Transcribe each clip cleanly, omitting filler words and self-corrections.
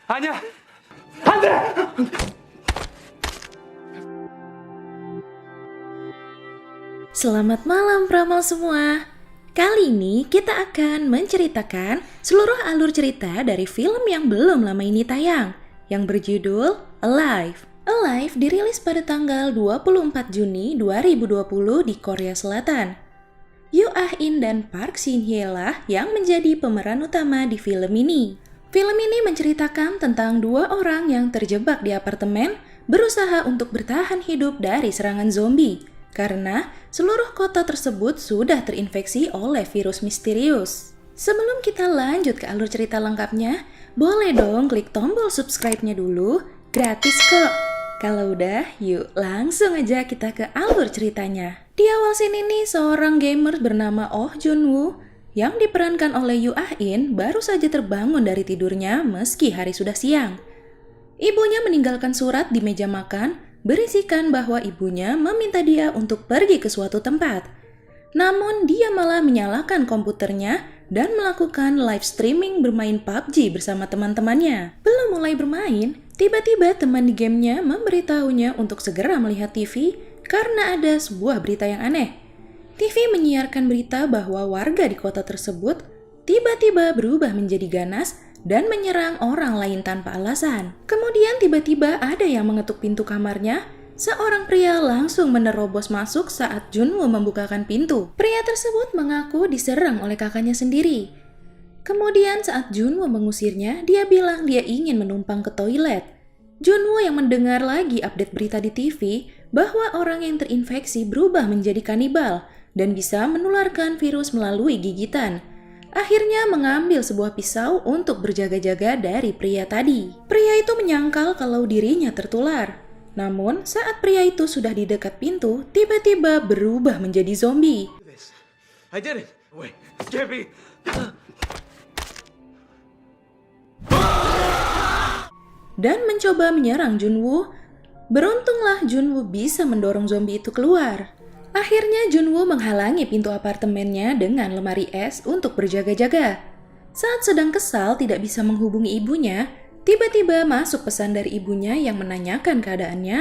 아니야! 안 돼! Selamat malam Pramal semua. Kali ini kita akan menceritakan seluruh alur cerita dari film yang belum lama ini tayang, yang berjudul Alive. Alive dirilis pada tanggal 24 Juni 2020 di Korea Selatan. Yoo Ah-in dan Park Shin-hye lah yang menjadi pemeran utama di film ini. Film ini menceritakan tentang dua orang yang terjebak di apartemen berusaha untuk bertahan hidup dari serangan zombie karena seluruh kota tersebut sudah terinfeksi oleh virus misterius. Sebelum kita lanjut ke alur cerita lengkapnya, boleh dong klik tombol subscribe-nya dulu, gratis kok. Kalau udah, yuk langsung aja kita ke alur ceritanya. Di awal scene ini, seorang gamer bernama Oh Jun-woo yang diperankan oleh Yoo Ah-in baru saja terbangun dari tidurnya meski hari sudah siang. Ibunya meninggalkan surat di meja makan berisikan bahwa ibunya meminta dia untuk pergi ke suatu tempat. Namun dia malah menyalakan komputernya dan melakukan live streaming bermain PUBG bersama teman-temannya. Belum mulai bermain, tiba-tiba teman di gamenya memberitahunya untuk segera melihat TV karena ada sebuah berita yang aneh. TV menyiarkan berita bahwa warga di kota tersebut tiba-tiba berubah menjadi ganas dan menyerang orang lain tanpa alasan. Kemudian tiba-tiba ada yang mengetuk pintu kamarnya. Seorang pria langsung menerobos masuk saat Jun-woo membukakan pintu. Pria tersebut mengaku diserang oleh kakaknya sendiri. Kemudian saat Jun-woo mengusirnya, dia bilang dia ingin menumpang ke toilet. Jun-woo yang mendengar lagi update berita di TV bahwa orang yang terinfeksi berubah menjadi kanibal dan bisa menularkan virus melalui gigitan. Akhirnya mengambil sebuah pisau untuk berjaga-jaga dari pria tadi. Pria itu menyangkal kalau dirinya tertular. Namun saat pria itu sudah di dekat pintu, tiba-tiba berubah menjadi zombie. I did it! Wait, Gabby! Dan mencoba menyerang Jun-woo. Beruntunglah Jun-woo bisa mendorong zombie itu keluar. Akhirnya Jun-woo menghalangi pintu apartemennya dengan lemari es untuk berjaga-jaga. Saat sedang kesal tidak bisa menghubungi ibunya, tiba-tiba masuk pesan dari ibunya yang menanyakan keadaannya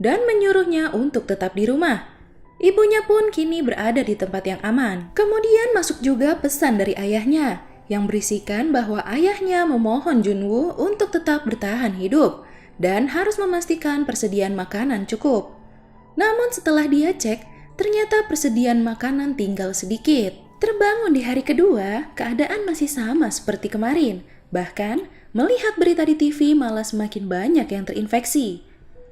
dan menyuruhnya untuk tetap di rumah. Ibunya pun kini berada di tempat yang aman. Kemudian masuk juga pesan dari ayahnya yang berisikan bahwa ayahnya memohon Jun-woo untuk tetap bertahan hidup dan harus memastikan persediaan makanan cukup. Namun setelah dia cek, ternyata persediaan makanan tinggal sedikit. Terbangun di hari kedua, keadaan masih sama seperti kemarin. Bahkan, melihat berita di TV malah semakin banyak yang terinfeksi.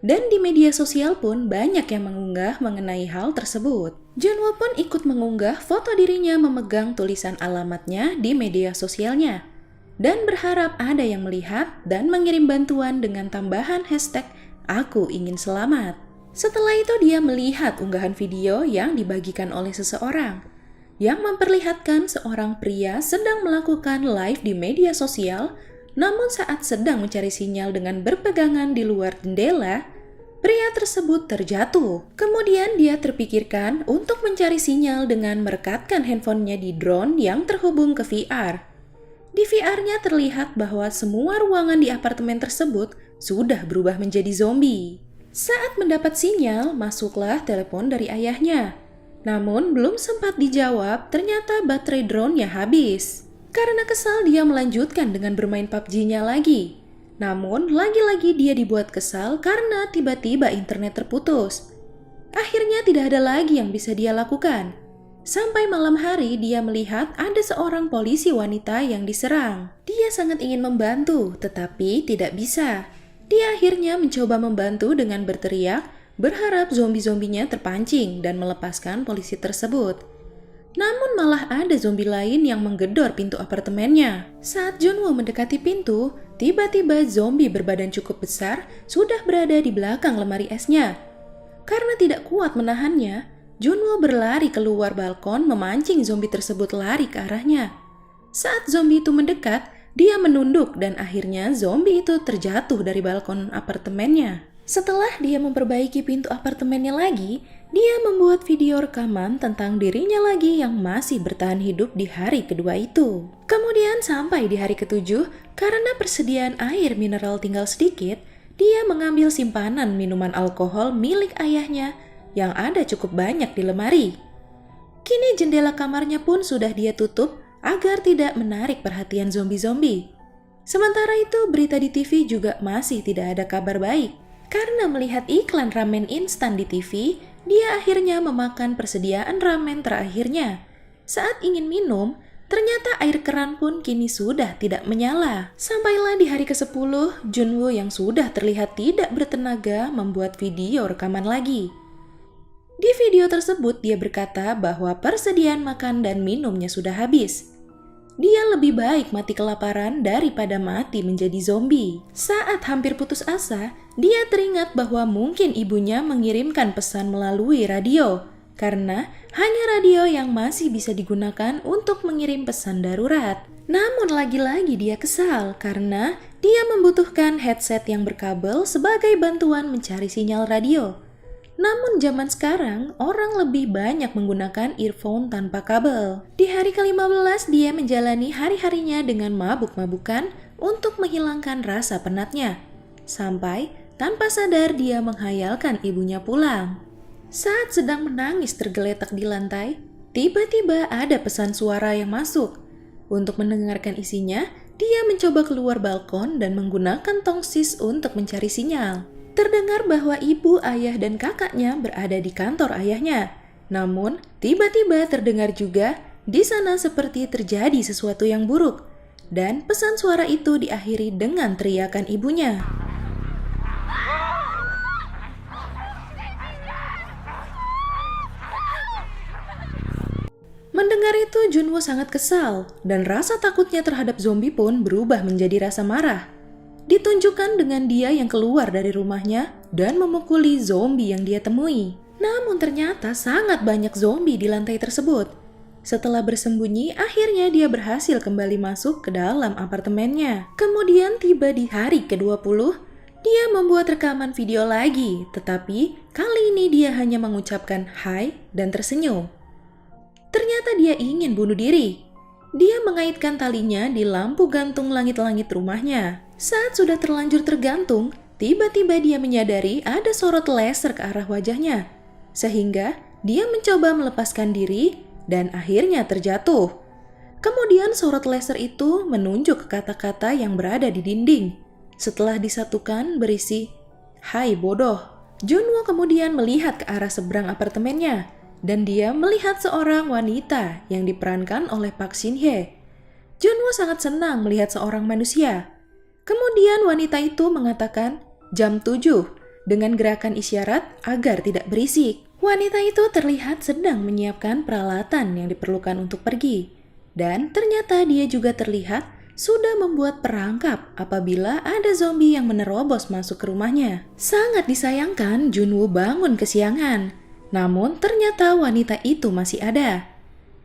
Dan di media sosial pun banyak yang mengunggah mengenai hal tersebut. Jun-woo pun ikut mengunggah foto dirinya memegang tulisan alamatnya di media sosialnya. Dan berharap ada yang melihat dan mengirim bantuan dengan tambahan hashtag "Aku ingin selamat". Setelah itu dia melihat unggahan video yang dibagikan oleh seseorang yang memperlihatkan seorang pria sedang melakukan live di media sosial, namun saat sedang mencari sinyal dengan berpegangan di luar jendela, pria tersebut terjatuh. Kemudian dia terpikirkan untuk mencari sinyal dengan merekatkan handphonenya di drone yang terhubung ke VR. Di VR-nya terlihat bahwa semua ruangan di apartemen tersebut sudah berubah menjadi zombie. Saat mendapat sinyal, masuklah telepon dari ayahnya. Namun belum sempat dijawab, ternyata baterai drone-nya habis. Karena kesal, dia melanjutkan dengan bermain PUBG-nya lagi. Namun lagi-lagi dia dibuat kesal karena tiba-tiba internet terputus. Akhirnya tidak ada lagi yang bisa dia lakukan. Sampai malam hari dia melihat ada seorang polisi wanita yang diserang. Dia sangat ingin membantu, tetapi tidak bisa. Dia akhirnya mencoba membantu dengan berteriak, berharap zombie-zombinya terpancing dan melepaskan polisi tersebut. Namun malah ada zombie lain yang menggedor pintu apartemennya. Saat Jun-woo mendekati pintu, tiba-tiba zombie berbadan cukup besar sudah berada di belakang lemari esnya. Karena tidak kuat menahannya, Jun-woo berlari keluar balkon memancing zombie tersebut lari ke arahnya. Saat zombie itu mendekat, dia menunduk dan akhirnya zombie itu terjatuh dari balkon apartemennya. Setelah dia memperbaiki pintu apartemennya lagi, dia membuat video rekaman tentang dirinya lagi yang masih bertahan hidup di hari kedua itu. Kemudian sampai di hari ketujuh, karena persediaan air mineral tinggal sedikit, dia mengambil simpanan minuman alkohol milik ayahnya yang ada cukup banyak di lemari. Kini jendela kamarnya pun sudah dia tutup agar tidak menarik perhatian zombie-zombie. Sementara itu, berita di TV juga masih tidak ada kabar baik. Karena melihat iklan ramen instan di TV, dia akhirnya memakan persediaan ramen terakhirnya. Saat ingin minum, ternyata air keran pun kini sudah tidak menyala. Sampailah di hari ke-10, Junwoo yang sudah terlihat tidak bertenaga membuat video rekaman lagi. Di video tersebut dia berkata bahwa persediaan makan dan minumnya sudah habis. Dia lebih baik mati kelaparan daripada mati menjadi zombie. Saat hampir putus asa, dia teringat bahwa mungkin ibunya mengirimkan pesan melalui radio. Karena hanya radio yang masih bisa digunakan untuk mengirim pesan darurat. Namun lagi-lagi dia kesal karena dia membutuhkan headset yang berkabel sebagai bantuan mencari sinyal radio. Namun zaman sekarang, orang lebih banyak menggunakan earphone tanpa kabel. Di hari ke-15, dia menjalani hari-harinya dengan mabuk-mabukan untuk menghilangkan rasa penatnya. Sampai, tanpa sadar dia menghayalkan ibunya pulang. Saat sedang menangis tergeletak di lantai, tiba-tiba ada pesan suara yang masuk. Untuk mendengarkan isinya, dia mencoba keluar balkon dan menggunakan tongsis untuk mencari sinyal. Terdengar bahwa ibu, ayah, dan kakaknya berada di kantor ayahnya. Namun, tiba-tiba terdengar juga di sana seperti terjadi sesuatu yang buruk. Dan pesan suara itu diakhiri dengan teriakan ibunya. Mendengar itu, Junwoo sangat kesal, dan rasa takutnya terhadap zombie pun berubah menjadi rasa marah. Ditunjukkan dengan dia yang keluar dari rumahnya dan memukuli zombie yang dia temui. Namun ternyata sangat banyak zombie di lantai tersebut. Setelah bersembunyi, akhirnya dia berhasil kembali masuk ke dalam apartemennya. Kemudian tiba di hari ke-20, dia membuat rekaman video lagi, tetapi kali ini dia hanya mengucapkan hai dan tersenyum. Ternyata dia ingin bunuh diri. Dia mengaitkan talinya di lampu gantung langit-langit rumahnya. Saat sudah terlanjur tergantung, tiba-tiba dia menyadari ada sorot laser ke arah wajahnya. Sehingga dia mencoba melepaskan diri dan akhirnya terjatuh. Kemudian sorot laser itu menunjuk ke kata-kata yang berada di dinding. Setelah disatukan berisi, "Hai bodoh." Junwoo kemudian melihat ke arah seberang apartemennya. Dan dia melihat seorang wanita yang diperankan oleh Park Shin-hye. Junwoo sangat senang melihat seorang manusia. Kemudian wanita itu mengatakan jam 7 dengan gerakan isyarat agar tidak berisik. Wanita itu terlihat sedang menyiapkan peralatan yang diperlukan untuk pergi. Dan ternyata dia juga terlihat sudah membuat perangkap apabila ada zombie yang menerobos masuk ke rumahnya. Sangat disayangkan Junwoo bangun kesiangan. Namun ternyata wanita itu masih ada.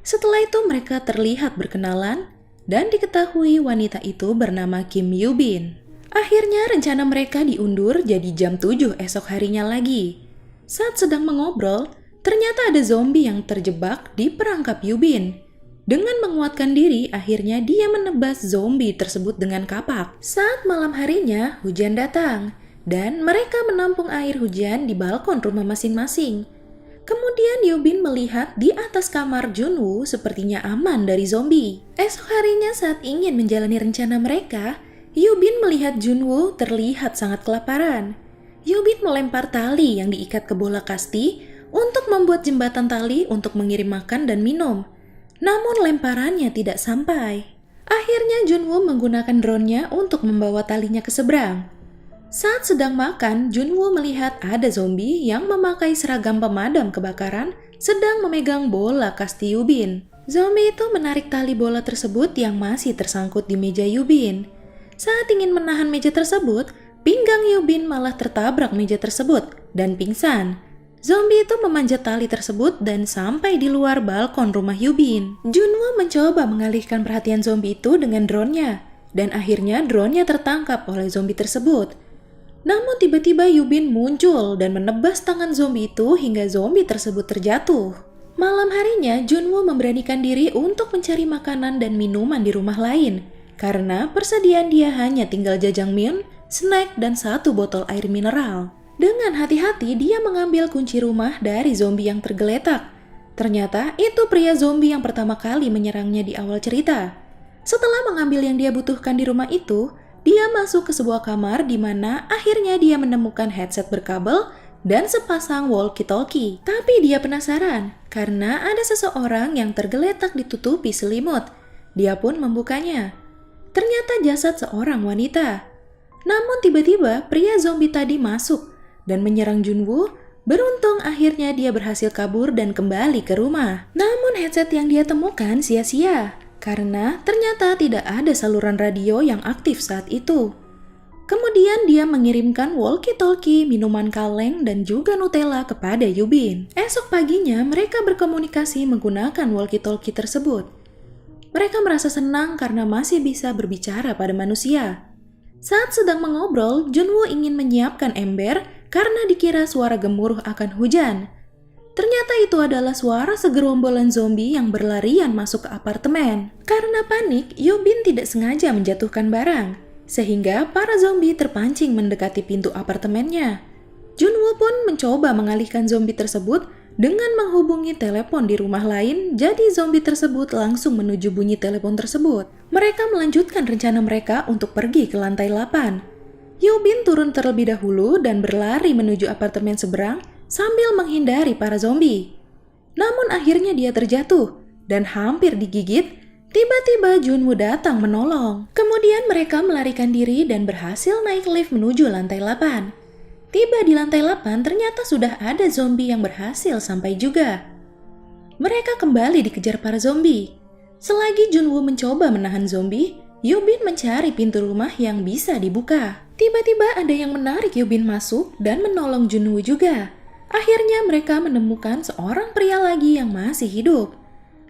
Setelah itu mereka terlihat berkenalan dan diketahui wanita itu bernama Kim Yoo-bin. Akhirnya rencana mereka diundur jadi jam 7 esok harinya lagi. Saat sedang mengobrol, ternyata ada zombie yang terjebak di perangkap Yoo-bin. Dengan menguatkan diri, akhirnya dia menebas zombie tersebut dengan kapak. Saat malam harinya, hujan datang dan mereka menampung air hujan di balkon rumah masing-masing. Kemudian Yoo-bin melihat di atas kamar Junwoo sepertinya aman dari zombie. Esok harinya saat ingin menjalani rencana mereka, Yoo-bin melihat Junwoo terlihat sangat kelaparan. Yoo-bin melempar tali yang diikat ke bola kasti untuk membuat jembatan tali untuk mengirim makan dan minum. Namun lemparannya tidak sampai. Akhirnya Junwoo menggunakan drone-nya untuk membawa talinya ke seberang. Saat sedang makan, Junwoo melihat ada zombie yang memakai seragam pemadam kebakaran sedang memegang bola kasti Yoo-bin. Zombie itu menarik tali bola tersebut yang masih tersangkut di meja Yoo-bin. Saat ingin menahan meja tersebut, pinggang Yoo-bin malah tertabrak meja tersebut dan pingsan. Zombie itu memanjat tali tersebut dan sampai di luar balkon rumah Yoo-bin. Junwoo mencoba mengalihkan perhatian zombie itu dengan drone-nya, dan akhirnya drone-nya tertangkap oleh zombie tersebut. Namun tiba-tiba Yubin muncul dan menebas tangan zombie itu hingga zombie tersebut terjatuh. Malam harinya, Junwoo memberanikan diri untuk mencari makanan dan minuman di rumah lain. Karena persediaan dia hanya tinggal jajangmyeon, snack, dan 1 botol air mineral. Dengan hati-hati dia mengambil kunci rumah dari zombie yang tergeletak. Ternyata itu pria zombie yang pertama kali menyerangnya di awal cerita. Setelah mengambil yang dia butuhkan di rumah itu, dia masuk ke sebuah kamar di mana akhirnya dia menemukan headset berkabel dan sepasang walkie-talkie. Tapi dia penasaran karena ada seseorang yang tergeletak ditutupi selimut. Dia pun membukanya. Ternyata jasad seorang wanita. Namun tiba-tiba pria zombie tadi masuk dan menyerang Junwoo. Beruntung akhirnya dia berhasil kabur dan kembali ke rumah. Namun headset yang dia temukan sia-sia karena ternyata tidak ada saluran radio yang aktif saat itu. Kemudian dia mengirimkan walkie-talkie, minuman kaleng, dan juga Nutella kepada Yubin. Esok paginya mereka berkomunikasi menggunakan walkie-talkie tersebut. Mereka merasa senang karena masih bisa berbicara pada manusia. Saat sedang mengobrol, Junwoo ingin menyiapkan ember karena dikira suara gemuruh akan hujan. Ternyata itu adalah suara segerombolan zombie yang berlarian masuk ke apartemen. Karena panik, Yubin tidak sengaja menjatuhkan barang. Sehingga para zombie terpancing mendekati pintu apartemennya. Junwoo pun mencoba mengalihkan zombie tersebut dengan menghubungi telepon di rumah lain, jadi zombie tersebut langsung menuju bunyi telepon tersebut. Mereka melanjutkan rencana mereka untuk pergi ke lantai 8. Yubin turun terlebih dahulu dan berlari menuju apartemen seberang sambil menghindari para zombie. Namun akhirnya dia terjatuh dan hampir digigit. Tiba-tiba Junwoo datang menolong. Kemudian mereka melarikan diri dan berhasil naik lift menuju lantai 8. Tiba di lantai 8 ternyata sudah ada zombie yang berhasil sampai juga. Mereka kembali dikejar para zombie. Selagi Junwoo mencoba menahan zombie, Yubin mencari pintu rumah yang bisa dibuka. Tiba-tiba ada yang menarik Yubin masuk dan menolong Junwoo juga. Akhirnya mereka menemukan seorang pria lagi yang masih hidup.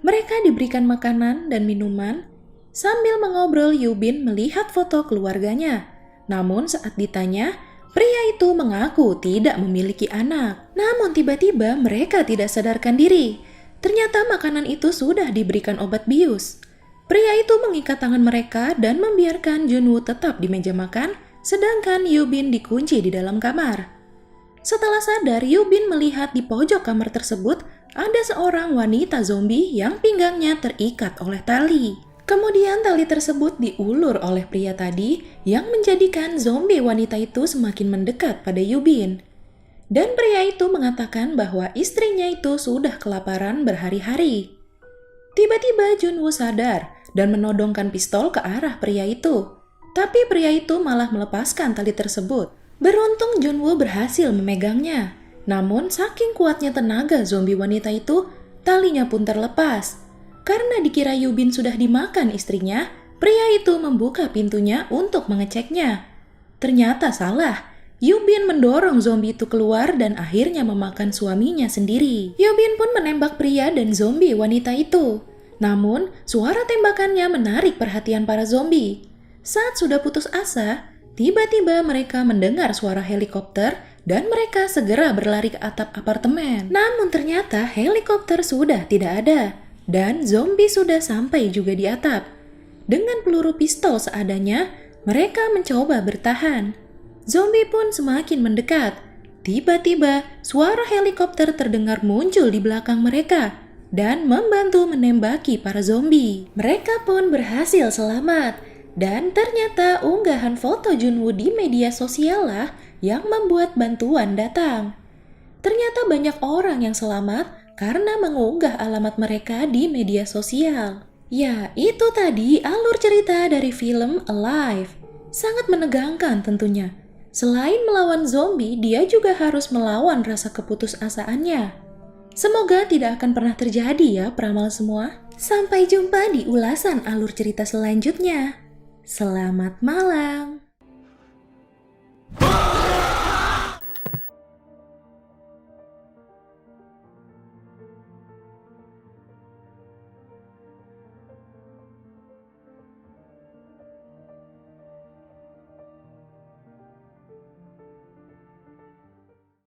Mereka diberikan makanan dan minuman. Sambil mengobrol, Yubin melihat foto keluarganya. Namun saat ditanya, pria itu mengaku tidak memiliki anak. Namun tiba-tiba mereka tidak sadarkan diri. Ternyata makanan itu sudah diberikan obat bius. Pria itu mengikat tangan mereka dan membiarkan Junwoo tetap di meja makan, sedangkan Yubin dikunci di dalam kamar. Setelah sadar, Yubin melihat di pojok kamar tersebut ada seorang wanita zombie yang pinggangnya terikat oleh tali. Kemudian tali tersebut diulur oleh pria tadi yang menjadikan zombie wanita itu semakin mendekat pada Yubin. Dan pria itu mengatakan bahwa istrinya itu sudah kelaparan berhari-hari. Tiba-tiba Junwoo sadar dan menodongkan pistol ke arah pria itu. Tapi pria itu malah melepaskan tali tersebut. Beruntung Junwoo berhasil memegangnya. Namun saking kuatnya tenaga zombie wanita itu, talinya pun terlepas. Karena dikira Yubin sudah dimakan istrinya, pria itu membuka pintunya untuk mengeceknya. Ternyata salah. Yubin mendorong zombie itu keluar dan akhirnya memakan suaminya sendiri. Yubin pun menembak pria dan zombie wanita itu. Namun, suara tembakannya menarik perhatian para zombie. Saat sudah putus asa, tiba-tiba mereka mendengar suara helikopter dan mereka segera berlari ke atap apartemen. Namun ternyata helikopter sudah tidak ada dan zombie sudah sampai juga di atap. Dengan peluru pistol seadanya, mereka mencoba bertahan. Zombie pun semakin mendekat. Tiba-tiba suara helikopter terdengar muncul di belakang mereka dan membantu menembaki para zombie. Mereka pun berhasil selamat. Dan ternyata unggahan foto Junwoo di media sosial lah yang membuat bantuan datang. Ternyata banyak orang yang selamat karena mengunggah alamat mereka di media sosial. Ya, itu tadi alur cerita dari film Alive. Sangat menegangkan tentunya. Selain melawan zombie, dia juga harus melawan rasa keputusasaannya. Semoga tidak akan pernah terjadi ya peramal semua. Sampai jumpa di ulasan alur cerita selanjutnya. Selamat malam.